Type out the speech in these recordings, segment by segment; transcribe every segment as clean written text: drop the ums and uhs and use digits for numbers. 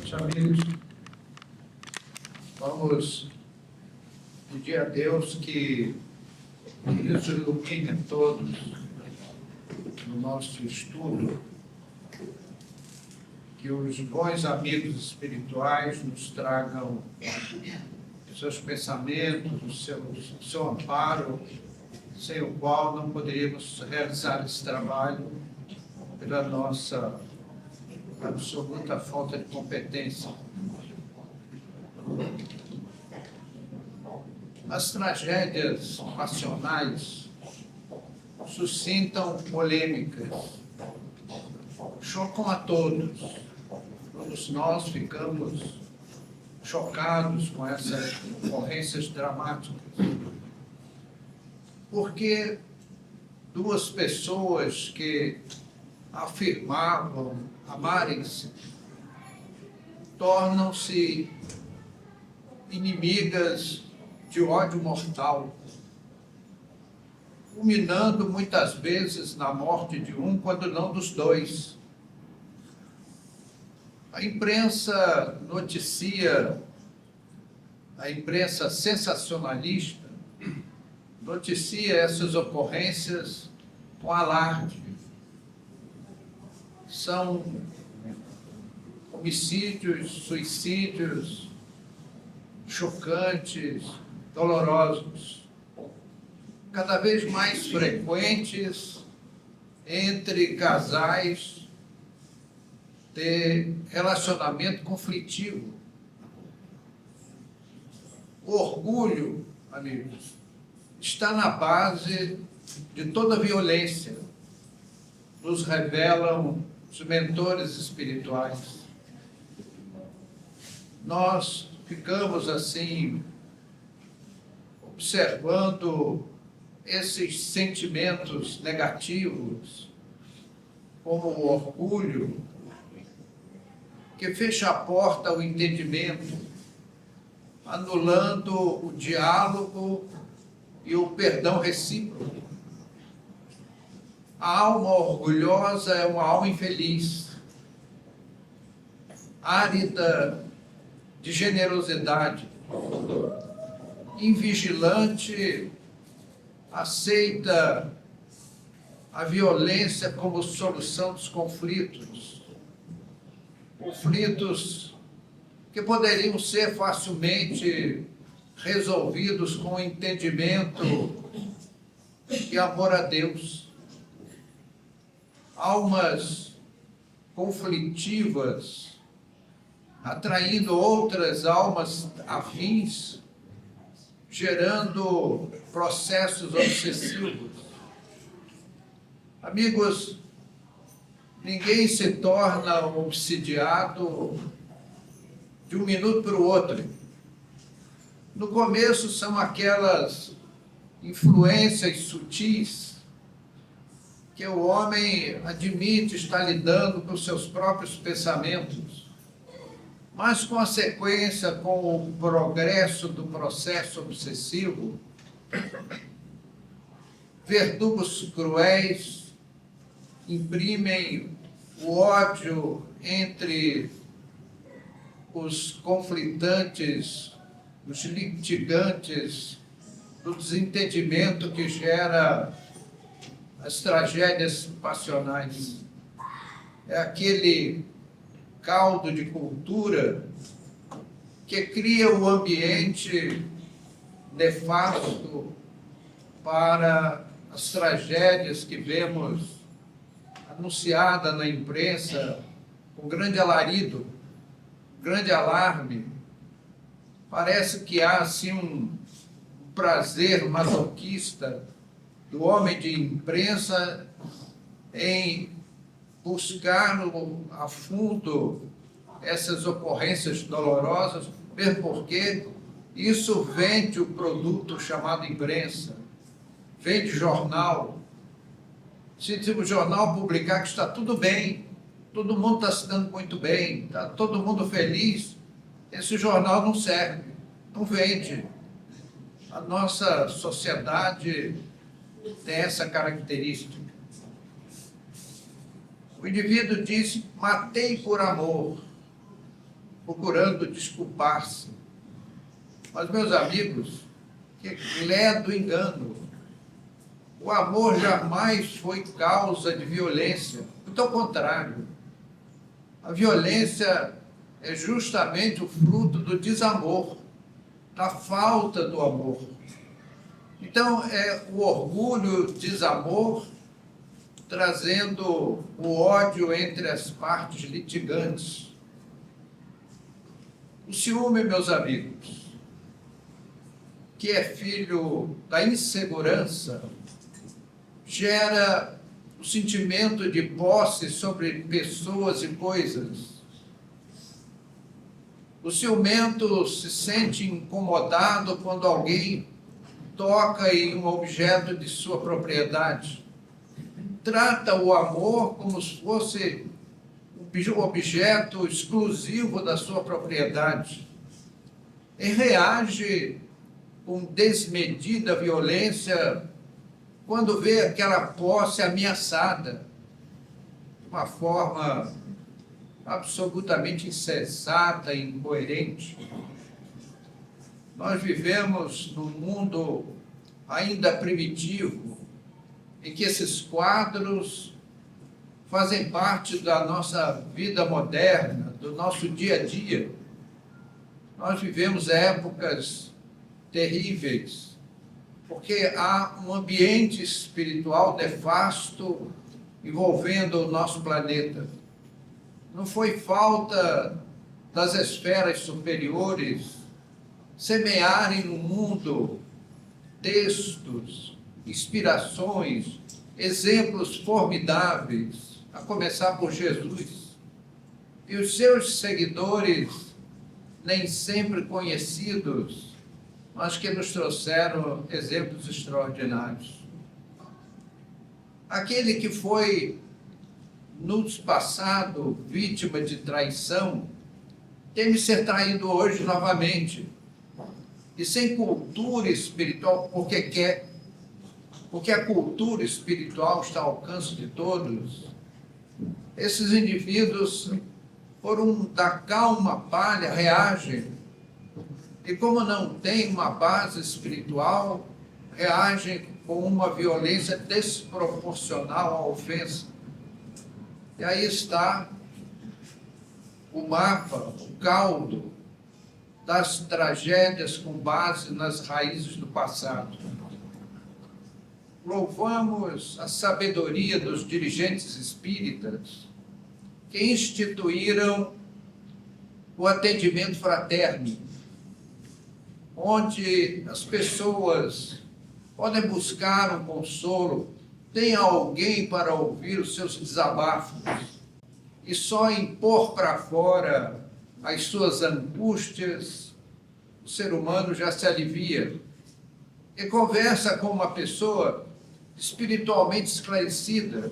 Meus amigos, vamos pedir a Deus que nos ilumine a todos no nosso estudo, que os bons amigos espirituais nos tragam seus pensamentos, o seu amparo, sem o qual não poderíamos realizar esse trabalho pela nossa absoluta falta de competência. As tragédias passionais suscitam polêmicas, chocam a todos. Todos nós ficamos chocados com essas ocorrências dramáticas. Porque duas pessoas que afirmavam amarem-se tornam-se inimigas de ódio mortal, culminando muitas vezes na morte de um, quando não dos dois. A imprensa noticia, a imprensa sensacionalista, noticia essas ocorrências com alarde. São homicídios, suicídios chocantes, dolorosos, cada vez mais frequentes entre casais de relacionamento conflitivo. O orgulho, amigos, está na base de toda violência, nos revelam os mentores espirituais. Nós ficamos assim, observando esses sentimentos negativos, como o orgulho, que fecha a porta ao entendimento, anulando o diálogo e o perdão recíproco. A alma orgulhosa é uma alma infeliz, árida de generosidade, invigilante, aceita a violência como solução dos conflitos. Conflitos que poderiam ser facilmente resolvidos com entendimento e amor a Deus. Almas conflitivas, atraindo outras almas afins, gerando processos obsessivos. Amigos, ninguém se torna obsidiado de um minuto para o outro. No começo são aquelas influências sutis que o homem admite estar lidando com os seus próprios pensamentos, mas com a sequência, com o progresso do processo obsessivo, verdugos cruéis imprimem o ódio entre os conflitantes, os litigantes, do desentendimento que gera as tragédias passionais. É aquele caldo de cultura que cria o ambiente nefasto para as tragédias que vemos anunciadas na imprensa com grande alarido, grande alarme. Parece que há assim um prazer masoquista do homem de imprensa em buscar a fundo essas ocorrências dolorosas, mesmo porque isso vende o produto chamado imprensa, vende jornal. Se o jornal publicar que está tudo bem, todo mundo está se dando muito bem, está todo mundo feliz, esse jornal não serve, não vende. A nossa sociedade tem essa característica. O indivíduo diz: matei por amor. procurando desculpar-se. Mas, meus amigos, que ledo engano. O amor jamais foi causa de violência. Muito ao contrário. A violência é justamente o fruto do desamor, da falta do amor. Então, é o orgulho, o desamor, trazendo o ódio entre as partes litigantes. O ciúme, meus amigos, que é filho da insegurança, gera o sentimento de posse sobre pessoas e coisas. O ciumento se sente incomodado quando alguém toca em um objeto de sua propriedade. Trata o amor como se fosse um objeto exclusivo da sua propriedade. E reage com desmedida violência quando vê aquela posse ameaçada, de uma forma absolutamente insensata e incoerente. Nós vivemos num mundo ainda primitivo, em que esses quadros fazem parte da nossa vida moderna, do nosso dia a dia. Nós vivemos épocas terríveis, porque há um ambiente espiritual nefasto envolvendo o nosso planeta. Não foi falta das esferas superiores semearem no mundo textos, inspirações, exemplos formidáveis, a começar por Jesus. E os seus seguidores, nem sempre conhecidos, mas que nos trouxeram exemplos extraordinários. Aquele que foi, no passado, vítima de traição, teme ser traído hoje novamente. E sem cultura espiritual, porque a cultura espiritual está ao alcance de todos, esses indivíduos, por da calma palha, reagem. E como não tem uma base espiritual, reagem com uma violência desproporcional à ofensa. E aí está o mapa, o caldo das tragédias com base nas raízes do passado. Louvamos a sabedoria dos dirigentes espíritas que instituíram o atendimento fraterno, onde as pessoas podem buscar um consolo, tem alguém para ouvir os seus desabafos, e só impor para fora as suas angústias, o ser humano já se alivia. E conversa com uma pessoa espiritualmente esclarecida,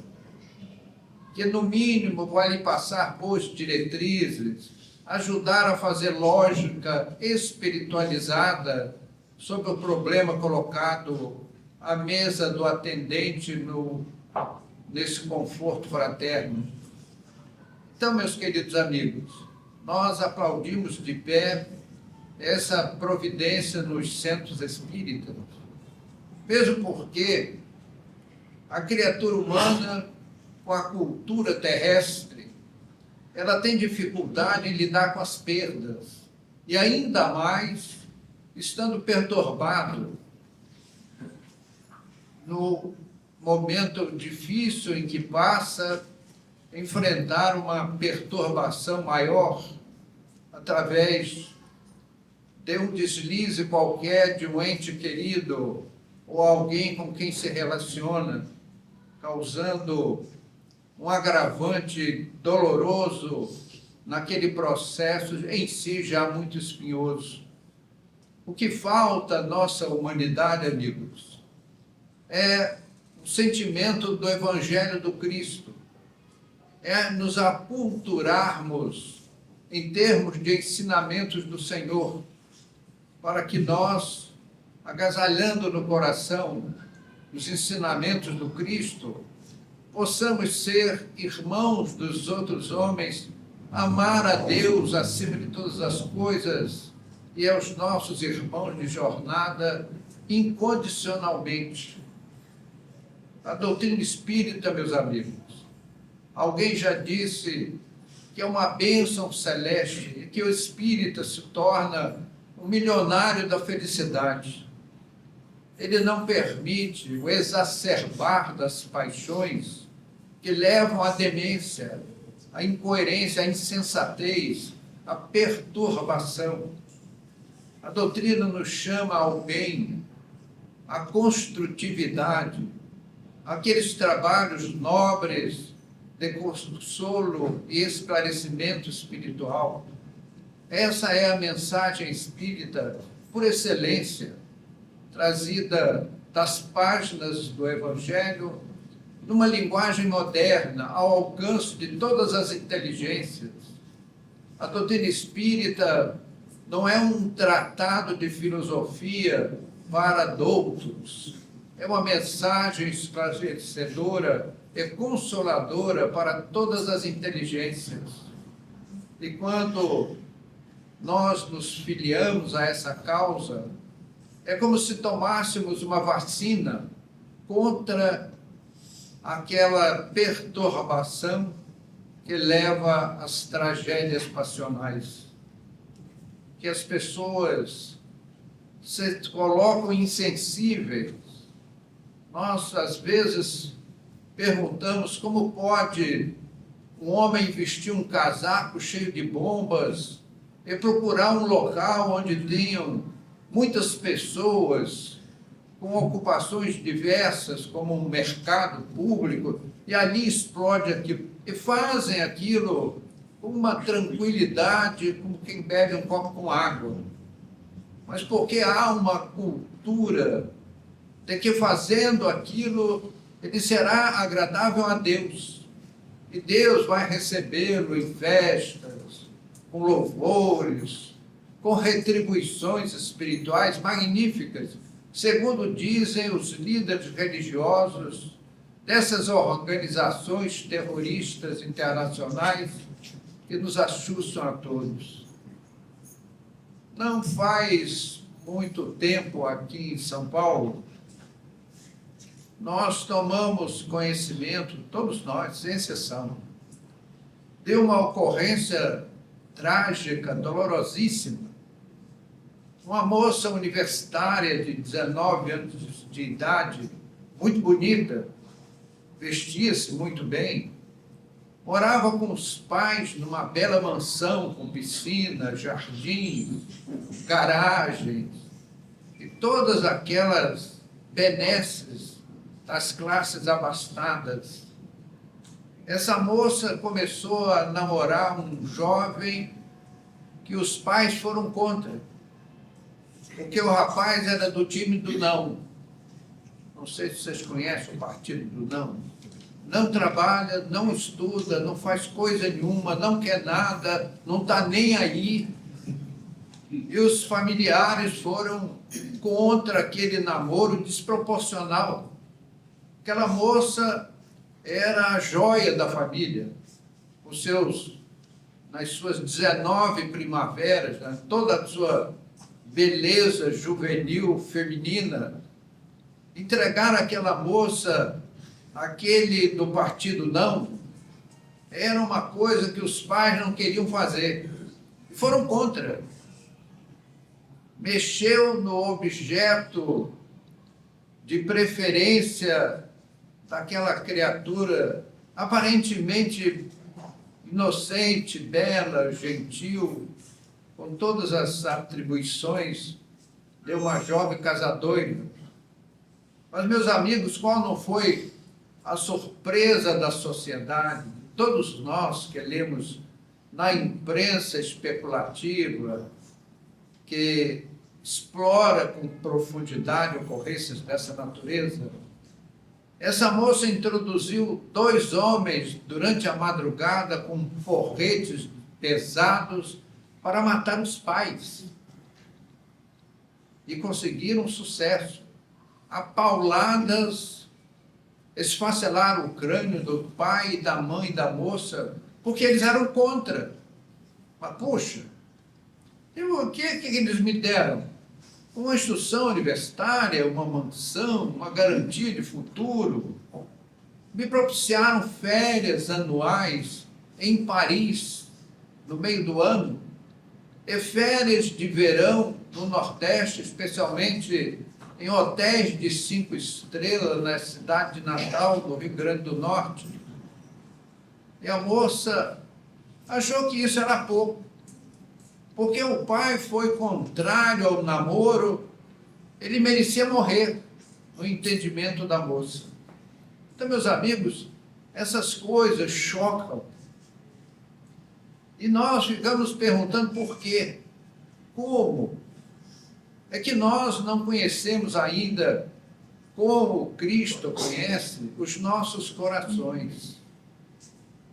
que no mínimo vai lhe passar boas diretrizes, ajudar a fazer lógica espiritualizada sobre o problema colocado à mesa do atendente nesse conforto fraterno. Então, meus queridos amigos, nós aplaudimos de pé essa providência nos centros espíritas, mesmo porque a criatura humana, com a cultura terrestre, ela tem dificuldade em lidar com as perdas, e ainda mais estando perturbado no momento difícil em que passa, enfrentar uma perturbação maior através de um deslize qualquer de um ente querido ou alguém com quem se relaciona, causando um agravante doloroso naquele processo em si já muito espinhoso. O que falta à nossa humanidade, amigos, é o sentimento do Evangelho do Cristo, é nos aculturarmos em termos de ensinamentos do Senhor, para que nós, agasalhando no coração os ensinamentos do Cristo, possamos ser irmãos dos outros homens amar a Deus acima de todas as coisas e aos nossos irmãos de jornada incondicionalmente. A doutrina espírita, meus amigos, alguém já disse que é uma bênção celeste e que o espírita se torna um milionário da felicidade. Ele não permite o exacerbar das paixões que levam à demência, à incoerência, à insensatez, à perturbação. A doutrina nos chama ao bem, à construtividade, àqueles trabalhos nobres de consolo e esclarecimento espiritual. Essa é a mensagem espírita por excelência, trazida das páginas do Evangelho, numa linguagem moderna, ao alcance de todas as inteligências. A doutrina espírita não é um tratado de filosofia para doutos, é uma mensagem esclarecedora e consoladora para todas as inteligências. E quando nós nos filiamos a essa causa, é como se tomássemos uma vacina contra aquela perturbação que leva às tragédias passionais. Que as pessoas se colocam insensíveis. Nós, às vezes, perguntamos como pode um homem vestir um casaco cheio de bombas e procurar um local onde tenham muitas pessoas com ocupações diversas, como um mercado público, e ali explode aquilo. E fazem aquilo com uma tranquilidade, como quem bebe um copo com água. Mas porque há uma cultura de que fazendo aquilo, ele será agradável a Deus. E Deus vai recebê-lo em festas, com louvores, com retribuições espirituais magníficas, segundo dizem os líderes religiosos dessas organizações terroristas internacionais que nos assustam a todos. Não faz muito tempo aqui em São Paulo, nós tomamos conhecimento, todos nós, sem exceção, de uma ocorrência trágica, dolorosíssima. Uma moça universitária de 19 anos de idade, muito bonita, vestia-se muito bem, morava com os pais numa bela mansão com piscina, jardim, garagens e todas aquelas benesses das classes abastadas. Essa moça começou a namorar um jovem que os pais foram contra, porque o rapaz era do time do não. Não sei se vocês conhecem o partido do não. Não trabalha, não estuda, não faz coisa nenhuma, não quer nada, não está nem aí. E os familiares foram contra aquele namoro desproporcional. Aquela moça era a joia da família, nas suas 19 primaveras, né, toda a sua beleza juvenil, feminina. Entregar aquela moça, aquele do partido não, era uma coisa que os pais não queriam fazer. E foram contra. Mexeu no objeto de preferência daquela criatura aparentemente inocente, bela, gentil, com todas as atribuições de uma jovem casadoira. Mas, meus amigos, qual não foi a surpresa da sociedade? Todos nós que lemos na imprensa especulativa, que explora com profundidade ocorrências dessa natureza, essa moça introduziu 2 homens durante a madrugada com porretes pesados para matar os pais. E conseguiram sucesso. A pauladas, esfacelaram o crânio do pai e da mãe da moça porque eles eram contra. Mas, poxa, o que eles me deram? Uma instrução universitária, uma mansão, uma garantia de futuro. Me propiciaram férias anuais em Paris, no meio do ano, e férias de verão no Nordeste, especialmente em hotéis de 5 estrelas na cidade de Natal, no Rio Grande do Norte. E a moça achou que isso era pouco, porque o pai foi contrário ao namoro, ele merecia morrer, no entendimento da moça. Então, meus amigos, essas coisas chocam. E nós ficamos perguntando por quê? Como? É que nós não conhecemos ainda como Cristo conhece os nossos corações.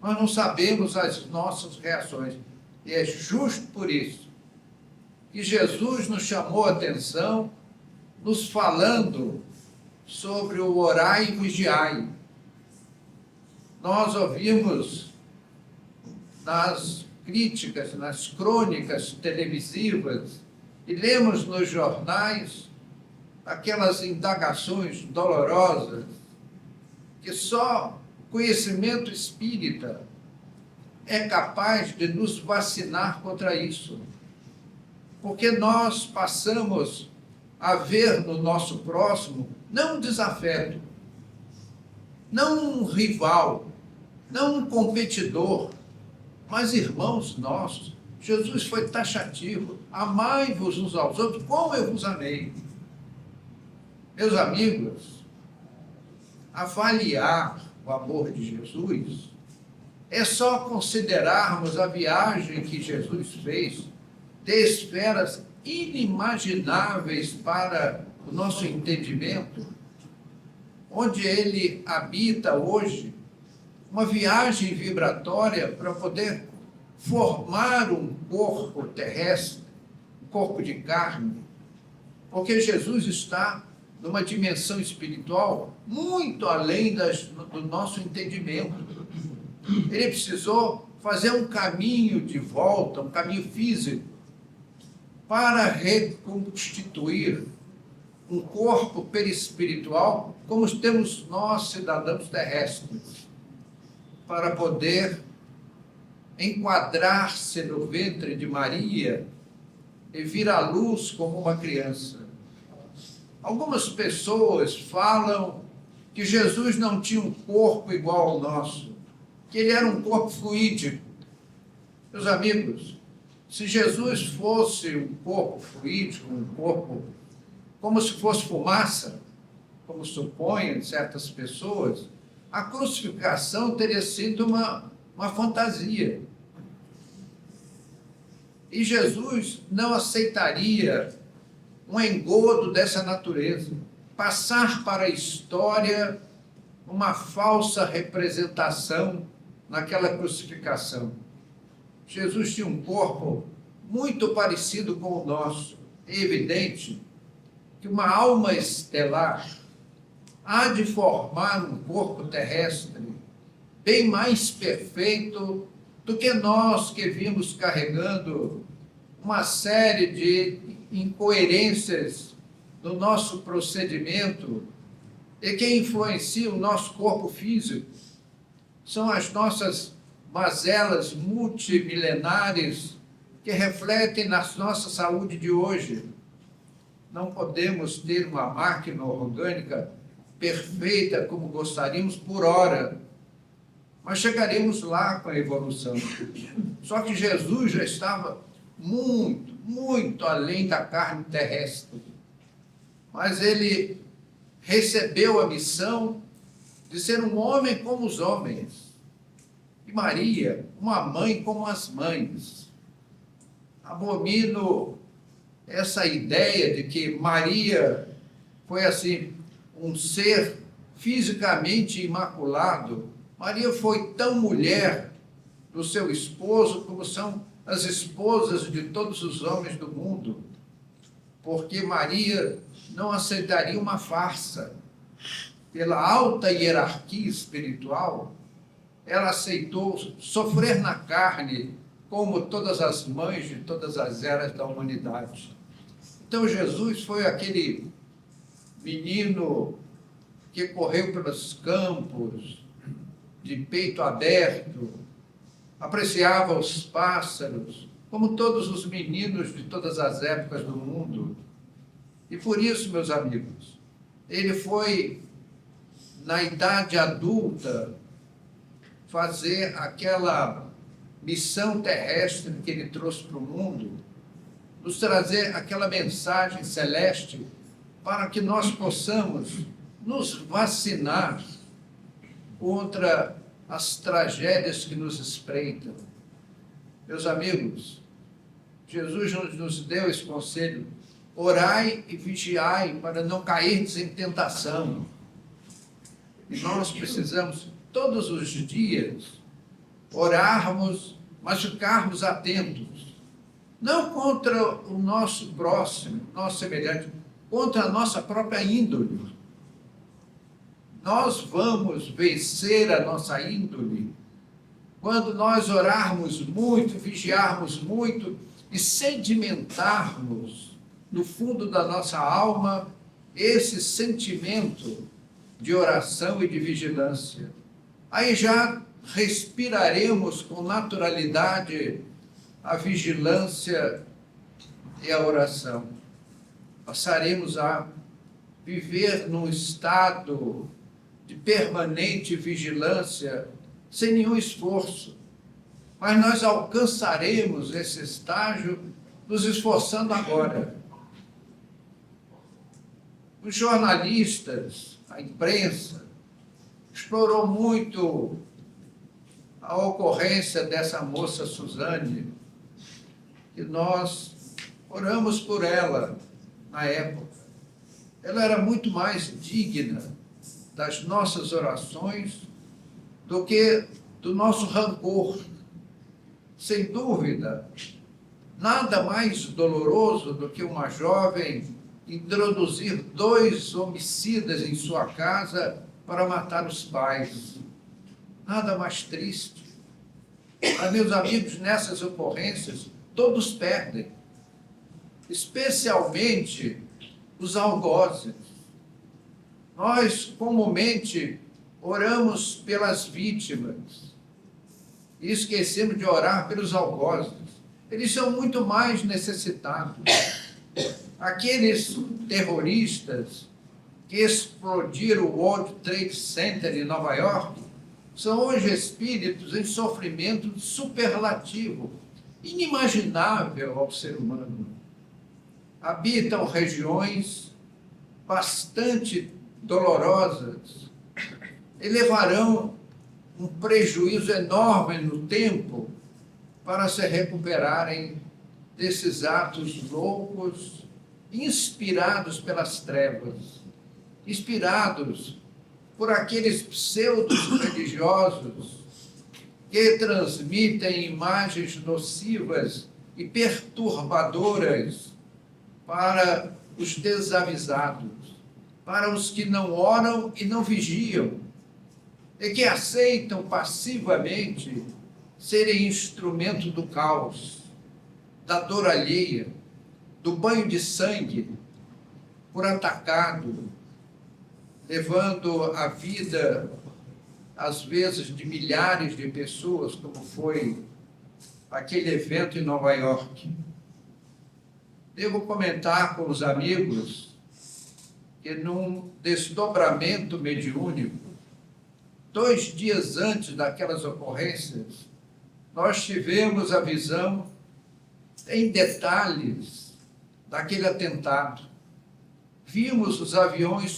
Nós não sabemos as nossas reações. E é justo por isso que Jesus nos chamou a atenção, nos falando sobre o orai e vigiai. Nós ouvimos nas críticas, nas crônicas televisivas, e lemos nos jornais aquelas indagações dolorosas que só conhecimento espírita é capaz de nos vacinar contra isso. Porque nós passamos a ver no nosso próximo não um desafeto, não um rival, não um competidor, mas irmãos nossos. Jesus foi taxativo: amai-vos uns aos outros como eu vos amei. Meus amigos, avaliar o amor de Jesus é só considerarmos a viagem que Jesus fez de esferas inimagináveis para o nosso entendimento, onde ele habita hoje, uma viagem vibratória para poder formar um corpo terrestre, um corpo de carne, porque Jesus está numa dimensão espiritual muito além do nosso entendimento. Ele precisou fazer um caminho de volta, um caminho físico, para reconstituir um corpo perispiritual como temos nós, cidadãos terrestres, para poder enquadrar-se no ventre de Maria e vir à luz como uma criança. Algumas pessoas falam que Jesus não tinha um corpo igual ao nosso, que ele era um corpo fluídico. Meus amigos, se Jesus fosse um corpo fluídico, um corpo como se fosse fumaça, como supõem certas pessoas, a crucificação teria sido uma fantasia. E Jesus não aceitaria um engodo dessa natureza, passar para a história uma falsa representação naquela crucificação. Jesus tinha um corpo muito parecido com o nosso. É evidente que uma alma estelar há de formar um corpo terrestre bem mais perfeito do que nós que vimos carregando uma série de incoerências no nosso procedimento e que influenciam o nosso corpo físico. São as nossas mazelas multimilenares que refletem na nossa saúde de hoje. Não podemos ter uma máquina orgânica perfeita como gostaríamos por hora, mas chegaremos lá com a evolução. Só que Jesus já estava muito, muito além da carne terrestre. Mas ele recebeu a missão de ser um homem como os homens. E Maria, uma mãe como as mães. Abomino essa ideia de que Maria foi assim, um ser fisicamente imaculado. Maria foi tão mulher do seu esposo como são as esposas de todos os homens do mundo, porque Maria não aceitaria uma farsa. Pela alta hierarquia espiritual, ela aceitou sofrer na carne, como todas as mães de todas as eras da humanidade. Então, Jesus foi aquele menino que correu pelos campos, de peito aberto, apreciava os pássaros, como todos os meninos de todas as épocas do mundo. E por isso, meus amigos, ele foi, na idade adulta, fazer aquela missão terrestre que ele trouxe para o mundo, nos trazer aquela mensagem celeste para que nós possamos nos vacinar contra as tragédias que nos espreitam. Meus amigos, Jesus nos deu esse conselho: orai e vigiai para não cairdes em tentação. E nós precisamos, todos os dias, orarmos, mas ficarmos atentos. Não contra o nosso próximo, nosso semelhante, contra a nossa própria índole. Nós vamos vencer a nossa índole quando nós orarmos muito, vigiarmos muito e sedimentarmos no fundo da nossa alma esse sentimento de oração e de vigilância. Aí já respiraremos com naturalidade a vigilância e a oração. Passaremos a viver num estado de permanente vigilância, sem nenhum esforço. Mas nós alcançaremos esse estágio nos esforçando agora. Os jornalistas, a imprensa, explorou muito a ocorrência dessa moça Suzane, e nós oramos por ela na época. Ela era muito mais digna das nossas orações do que do nosso rancor. Sem dúvida, nada mais doloroso do que uma jovem introduzir 2 homicidas em sua casa para matar os pais. Nada mais triste. Mas, meus amigos, nessas ocorrências, todos perdem, especialmente os algozes. Nós, comumente, oramos pelas vítimas e esquecemos de orar pelos algozes. Eles são muito mais necessitados. Aqueles terroristas que explodiram o World Trade Center em Nova York são hoje espíritos em sofrimento superlativo, inimaginável ao ser humano. Habitam regiões bastante dolorosas e levarão um prejuízo enorme no tempo para se recuperarem desses atos loucos, inspirados pelas trevas, inspirados por aqueles pseudos religiosos que transmitem imagens nocivas e perturbadoras para os desavisados, para os que não oram e não vigiam, e que aceitam passivamente serem instrumento do caos, da dor alheia, do banho de sangue por atacado, levando a vida, às vezes, de milhares de pessoas, como foi aquele evento em Nova York. Devo comentar com os amigos que, num desdobramento mediúnico, 2 dias antes daquelas ocorrências, nós tivemos a visão em detalhes daquele atentado. Vimos os aviões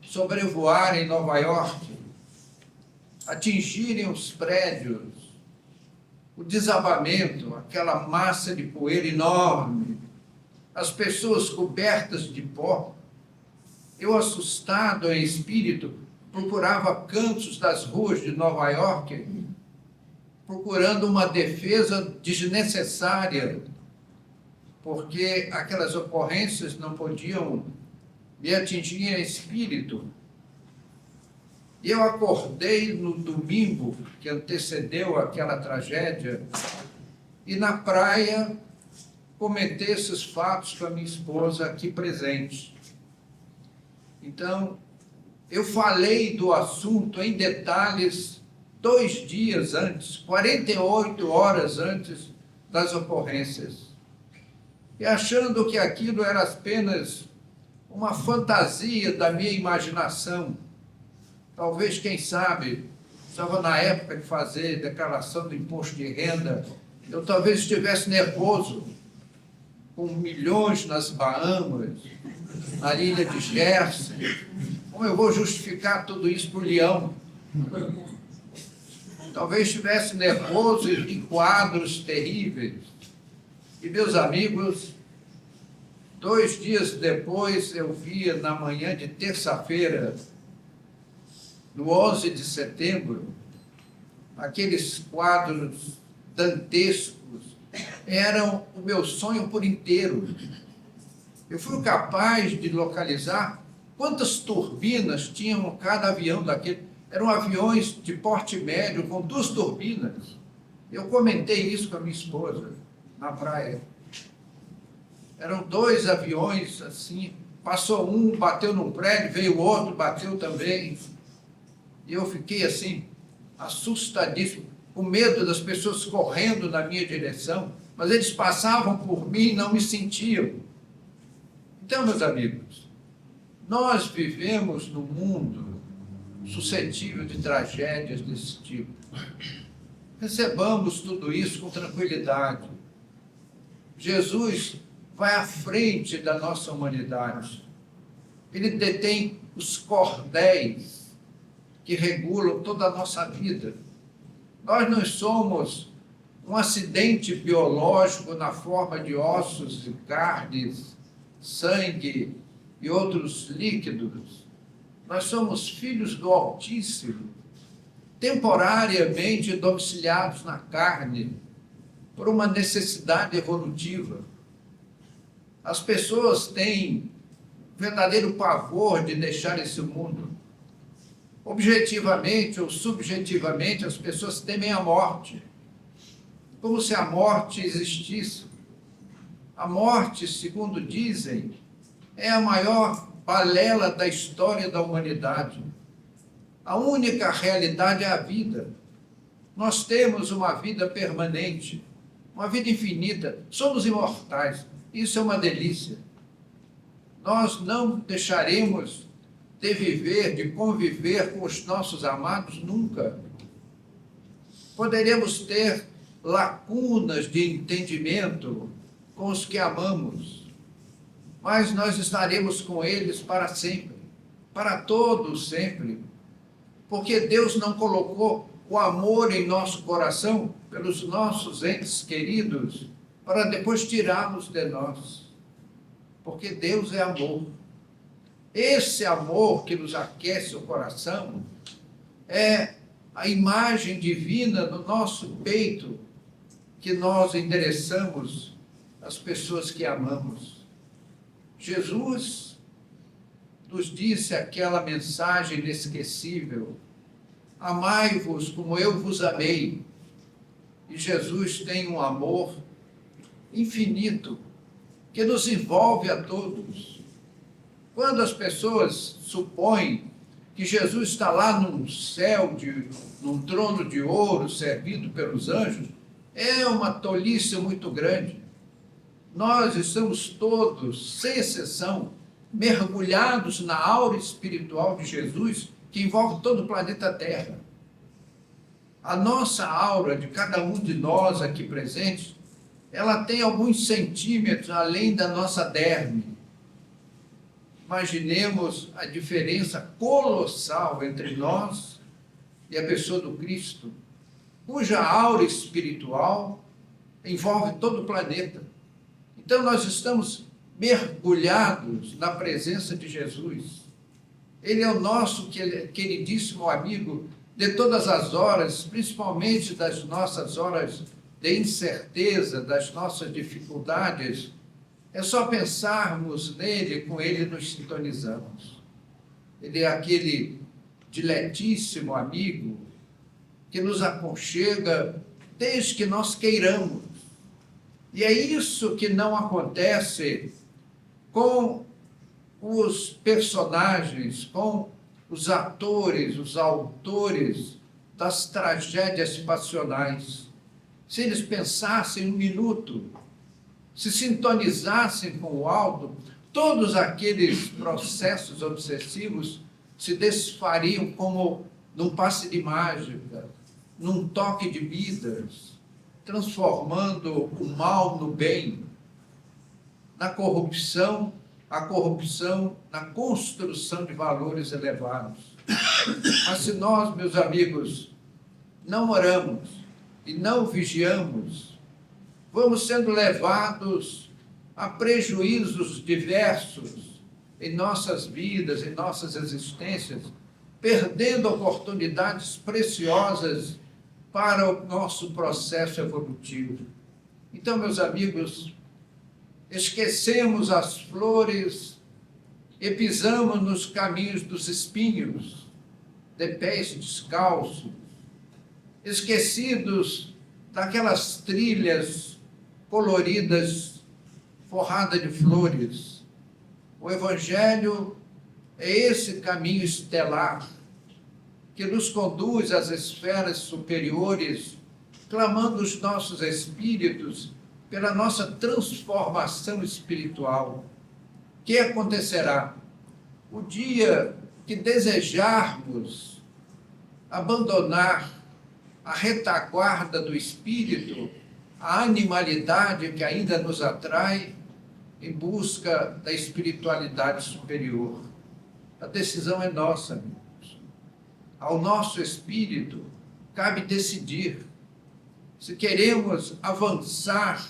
sobrevoarem Nova York, atingirem os prédios, o desabamento, aquela massa de poeira enorme, as pessoas cobertas de pó. Eu, assustado em espírito, procurava cantos das ruas de Nova York, procurando uma defesa desnecessária, porque aquelas ocorrências não podiam me atingir em espírito. E eu acordei no domingo que antecedeu aquela tragédia e na praia comentei esses fatos com a minha esposa aqui presente. Então, eu falei do assunto em detalhes 2 dias antes, 48 horas antes das ocorrências. E achando que aquilo era apenas uma fantasia da minha imaginação. Talvez, quem sabe, estava na época de fazer declaração do imposto de renda, eu talvez estivesse nervoso, com milhões nas Bahamas, na ilha de Jersey. Como eu vou justificar tudo isso para o leão? Talvez estivesse nervoso em quadros terríveis. E, meus amigos, 2 dias depois, eu via na manhã de terça-feira, no 11 de setembro, aqueles quadros dantescos eram o meu sonho por inteiro. Eu fui capaz de localizar quantas turbinas tinham cada avião daquele. Eram aviões de porte médio com 2 turbinas. Eu comentei isso com a minha esposa na praia. Eram 2 aviões assim. Passou um, bateu num prédio, veio outro, bateu também. E eu fiquei assim, assustadíssimo, com medo das pessoas correndo na minha direção, mas eles passavam por mim e não me sentiam. Então, meus amigos, nós vivemos num mundo suscetível de tragédias desse tipo. Recebamos tudo isso com tranquilidade. Jesus vai à frente da nossa humanidade. Ele detém os cordéis que regulam toda a nossa vida. Nós não somos um acidente biológico na forma de ossos e carnes, sangue e outros líquidos. Nós somos filhos do Altíssimo, temporariamente domiciliados na carne, por uma necessidade evolutiva. As pessoas têm verdadeiro pavor de deixar esse mundo. Objetivamente ou subjetivamente, as pessoas temem a morte, como se a morte existisse. A morte, segundo dizem, é a maior balela da história da humanidade. A única realidade é a vida. Nós temos uma vida permanente, uma vida infinita, somos imortais. Isso é uma delícia. Nós não deixaremos de viver, de conviver com os nossos amados nunca. Poderemos ter lacunas de entendimento com os que amamos, mas nós estaremos com eles para sempre, para todos sempre, porque Deus não colocou o amor em nosso coração pelos nossos entes queridos para depois tirarmos de nós, porque Deus é amor. Esse amor que nos aquece o coração é a imagem divina no nosso peito que nós endereçamos às pessoas que amamos. Jesus nos disse aquela mensagem inesquecível: amai-vos como eu vos amei. E Jesus tem um amor infinito que nos envolve a todos. Quando as pessoas supõem que Jesus está lá num céu, num trono de ouro, servido pelos anjos, é uma tolice muito grande. Nós estamos todos, sem exceção, mergulhados na aura espiritual de Jesus, que envolve todo o planeta Terra. A nossa aura, de cada um de nós aqui presentes, ela tem alguns centímetros além da nossa derme. Imaginemos a diferença colossal entre nós e a pessoa do Cristo, cuja aura espiritual envolve todo o planeta. Então nós estamos mergulhados na presença de Jesus. Ele é o nosso queridíssimo amigo de todas as horas, principalmente das nossas horas de incerteza, das nossas dificuldades. É só pensarmos nele, com ele nos sintonizamos. Ele é aquele diletíssimo amigo que nos aconchega desde que nós queiramos. E é isso que não acontece com os personagens, com os atores, os autores das tragédias passionais. Se eles pensassem um minuto, se sintonizassem com o alto, todos aqueles processos obsessivos se desfariam como num passe de mágica, num toque de vidas, transformando o mal no bem, na corrupção, a corrupção na construção de valores elevados. Mas se nós, meus amigos, não oramos e não vigiamos, vamos sendo levados a prejuízos diversos em nossas vidas, em nossas existências, perdendo oportunidades preciosas para o nosso processo evolutivo. Então, meus amigos, esquecemos as flores e pisamos nos caminhos dos espinhos, de pés descalços, esquecidos daquelas trilhas coloridas, forradas de flores. O Evangelho é esse caminho estelar que nos conduz às esferas superiores, clamando os nossos espíritos pela nossa transformação espiritual. O que acontecerá? O dia que desejarmos abandonar a retaguarda do espírito, a animalidade que ainda nos atrai, em busca da espiritualidade superior. A decisão é nossa, amigos. Ao nosso espírito cabe decidir se queremos avançar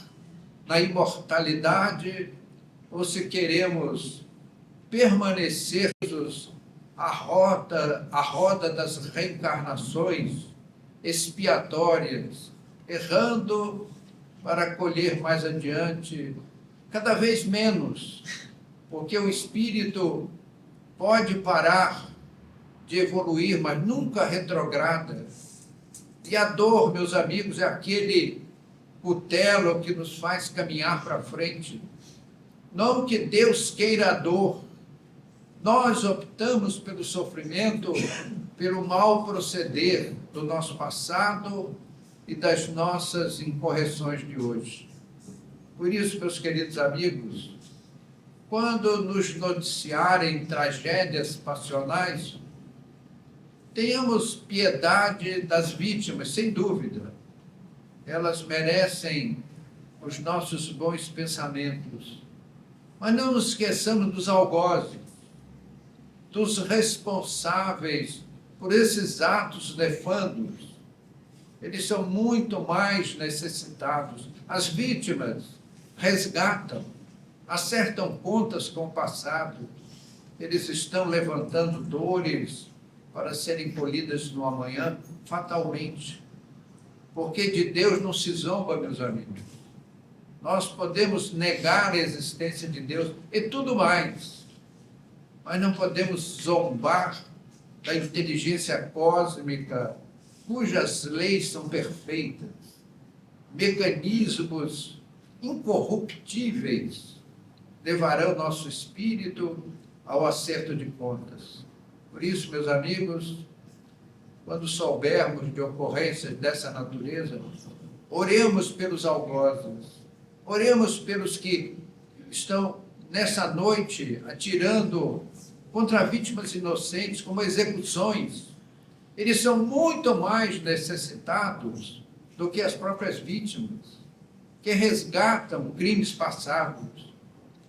na imortalidade ou se queremos permanecer à roda das reencarnações expiatórias, errando para colher mais adiante cada vez menos, porque o espírito pode parar de evoluir, mas nunca retrograda. E a dor, meus amigos, é aquele cutelo que nos faz caminhar para frente. Não que Deus queira a dor, nós optamos pelo sofrimento, pelo mau proceder do nosso passado e das nossas incorreções de hoje. Por isso, meus queridos amigos, quando nos noticiarem tragédias passionais, tenhamos piedade das vítimas, sem dúvida. Elas merecem os nossos bons pensamentos. Mas não nos esqueçamos dos algozes, dos responsáveis por esses atos nefandos. Eles são muito mais necessitados. As vítimas resgatam, acertam contas com o passado. Eles estão levantando dores para serem colhidas no amanhã, fatalmente. Porque de Deus não se zomba, meus amigos. Nós podemos negar a existência de Deus e tudo mais, mas não podemos zombar da inteligência cósmica, cujas leis são perfeitas, mecanismos incorruptíveis levarão nosso espírito ao acerto de contas. Por isso, meus amigos, quando soubermos de ocorrências dessa natureza, oremos pelos algozes, oremos pelos que estão nessa noite atirando contra vítimas inocentes, como execuções. Eles são muito mais necessitados do que as próprias vítimas, que resgatam crimes passados,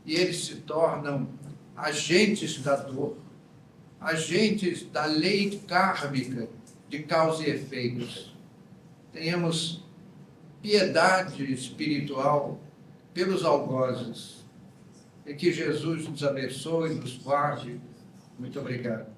e eles se tornam agentes da dor, agentes da lei kármica de causa e efeitos. Tenhamos piedade espiritual pelos algozes, e que Jesus nos abençoe e nos guarde. Muito obrigado.